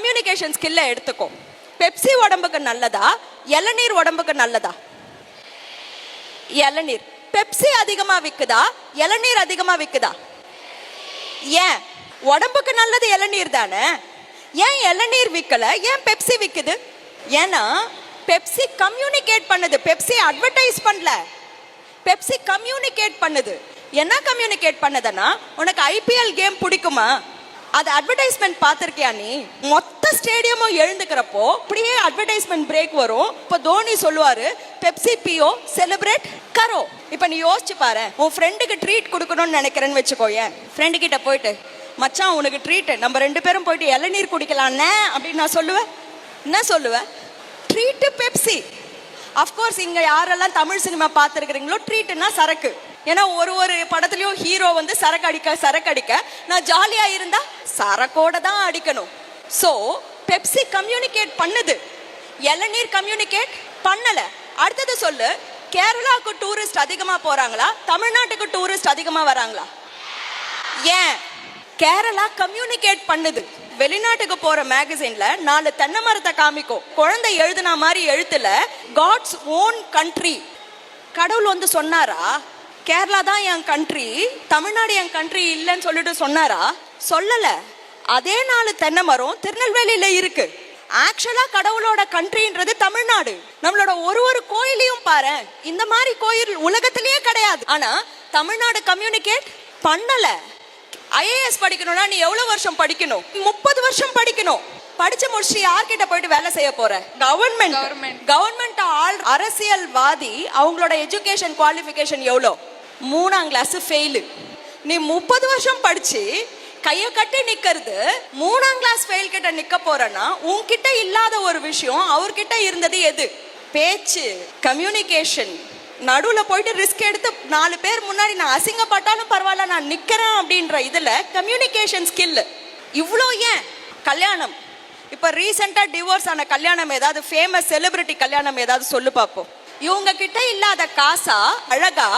Communication ஸ்கில்ல எடுத்துக்கோ. Pepsi உடம்புக்கு நல்லதா, இளநீர் உடம்புக்கு நல்லதா? இளநீர். பெப்சி அதிகமா விக்குதா, இளநீர் அதிகமா விக்குதா? ஏன்? உடம்புக்கு நல்லது இளநீர் தானே. ஏன் இளநீர் விற்கல, ஏன் பெப்சி விற்குது? ஏன்னா பெப்சி கம்யூனிகேட் பண்ணுது, பெப்சி அட்வர்டைஸ் பண்ணல, பெப்சி கம்யூனிகேட் பண்ணுது. என்ன கம்யூனிகேட் பண்ணுதுன்னா, உனக்கு ஐபிஎல் கேம் பிடிக்குமா, அது அட்வர்டைஸ்மெண்ட் பார்த்திருக்கியா நீ? மொத்த ஸ்டேடியமும் எழுந்துக்கிறப்போ அப்படியே அட்வர்டைஸ்மெண்ட் பிரேக் வரும். இப்போ தோனி சொல்லுவாரு, பெப்சி பியோ செலிப்ரேட் கரோ. இப்போ நீ யோசிச்சு பாரு, உன் ஃப்ரெண்டுக்கு ட்ரீட் கொடுக்கணும்னு நினைக்கிறேன்னு வச்சுக்கோ. என் ஃப்ரெண்டு கிட்ட போயிட்டு, மச்சான் உனக்கு ட்ரீட், நம்ம 2 பேரும் போயிட்டு இளநீர் குடிக்கலான்னே அப்படின்னு நான் சொல்லுவேன். என்ன சொல்லுவேன்? Treat Pepsi. அஃப்கோர்ஸ் இங்க யாரெல்லாம் தமிழ் சினிமா பார்த்துருக்கிறீங்களோ, ட்ரீட்னா சரக்கு. ஏன்னா ஒரு படத்துலயும் ஹீரோ வந்து சரக்கு அடிக்க நான் ஜாலியா இருந்தா சரக்கோட தான் அடிக்கணும். ஸோ பெப்சி கம்யூனிகேட் பண்ணுது, இளநீர் கம்யூனிகேட் பண்ணல. அடுத்தது சொல்லு, கேரளாவுக்கு டூரிஸ்ட் அதிகமா போறாங்களா, தமிழ்நாட்டுக்கு டூரிஸ்ட் அதிகமா வராங்களா? ஏன்? கேரளா கம்யூனிகேட் பண்ணுது. வெளிநாட்டுக்கு போற மேகசின்ல 4 தென்னை மரத்தை காமிக்கும், குழந்தை எழுதுன மாதிரி எழுத்துல காட்ஸ் ஓன் கண்ட்ரி. கடவுள் வந்து சொன்னாரா கேரளா தான் என் கண்ட்ரி, தமிழ்நாடு என் கண்ட்ரி இல்லைன்னு சொல்லிட்டு சொன்னாரா? சொல்லல. அதே 4 தென்னை மரம் திருநெல்வேலியில இருக்கு. ஆக்சுவலா கடவுளோட கண்ட்ரின்றது தமிழ்நாடு. நம்மளோட ஒரு கோயிலையும் பாரு, இந்த மாதிரி கோயில் உலகத்திலேயே கிடையாது. ஆனா தமிழ்நாடு கம்யூனிகேட் பண்ணல. IAS படிக்கணும்னா நீ எவ்வளவு வருஷம் படிக்கணும்? 30 வருஷம் படிக்கணும். படிச்சு முடிச்சு யார்கிட்ட போயிட்டு வேலை செய்ய போற? கவர்மெண்ட் அரசியல்வாதி. அவங்களோட எஜுகேஷன் குவாலிஃபிகேஷன் எவ்வளோ? 3ஆம் கிளாஸ் ஃபெயிலு. நீ 30 வருஷம் படிச்சு கைய கட்டி நிக்கிறது 3ஆம் கிளாஸ் ஃபெயில் கிட்ட நிக்க போறனா, உன்கிட்ட இல்லாத ஒரு விஷயம் அவர்கிட்ட இருந்தது எது? பேச்சு, கம்யூனிகேஷன். நடுவுல போயிட்டு ரிஸ்க் எடுத்து 4 பேர் முன்னாடி நான் அசிங்கப்பட்டாலும் பரவாயில்ல நான் நிக்கிறேன் அப்படின்ற இதுல கம்யூனிகேஷன் ஸ்கில். இவ்வளோ ஏன்? கல்யாணம். இப்ப ரீசெண்டா டிவோர்ஸ் ஆன கல்யாணம் ஏதாவது, ஃபேமஸ் செலிபிரிட்டி கல்யாணம் ஏதாவது சொல்லு பார்ப்போம். இவங்க கிட்ட இல்லாத காசா, அழகா,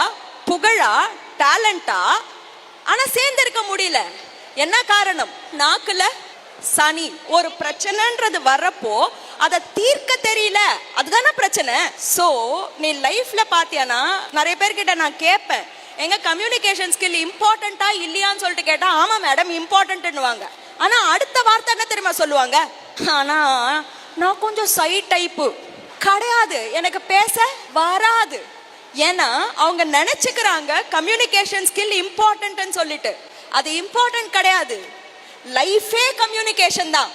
புகழா, டேலண்டா, ஆனா சேர்ந்திருக்க முடியல. என்ன காரணம்? நாக்குல சனி. ஒரு பிரச்சனைன்றது வர்றப்போ அதை தீர்க்க தெரியல, அதுதானே பிரச்சனை. சோ நீ லைஃப்ல பாத்தியானா, நிறைய பேர்கிட்ட நான் கேட்பேன், எங்க கம்யூனிகேஷன் ஸ்கில் இம்பார்ட்டண்டா இல்லையான்னு சொல்லிட்டு கேட்டா, ஆமா மேடம் இம்பார்ட்டன்ட்னுவாங்க. ஆனா அடுத்த வார்த்தை என்ன தெரியுமா சொல்லுவாங்க? ஆனா நான் கொஞ்சம் சை டைப்பு. கிடையாது, எனக்கு பேச வராது. ஏன்னா அவங்க நினைச்சுக்கிறாங்க கம்யூனிகேஷன் ஸ்கில் இம்பார்ட்டன்ட்னு சொல்லிட்டு. அது இம்பார்ட்டன்ட் கிடையாது. லைஃபே கம்யூனிகேஷன் தான்.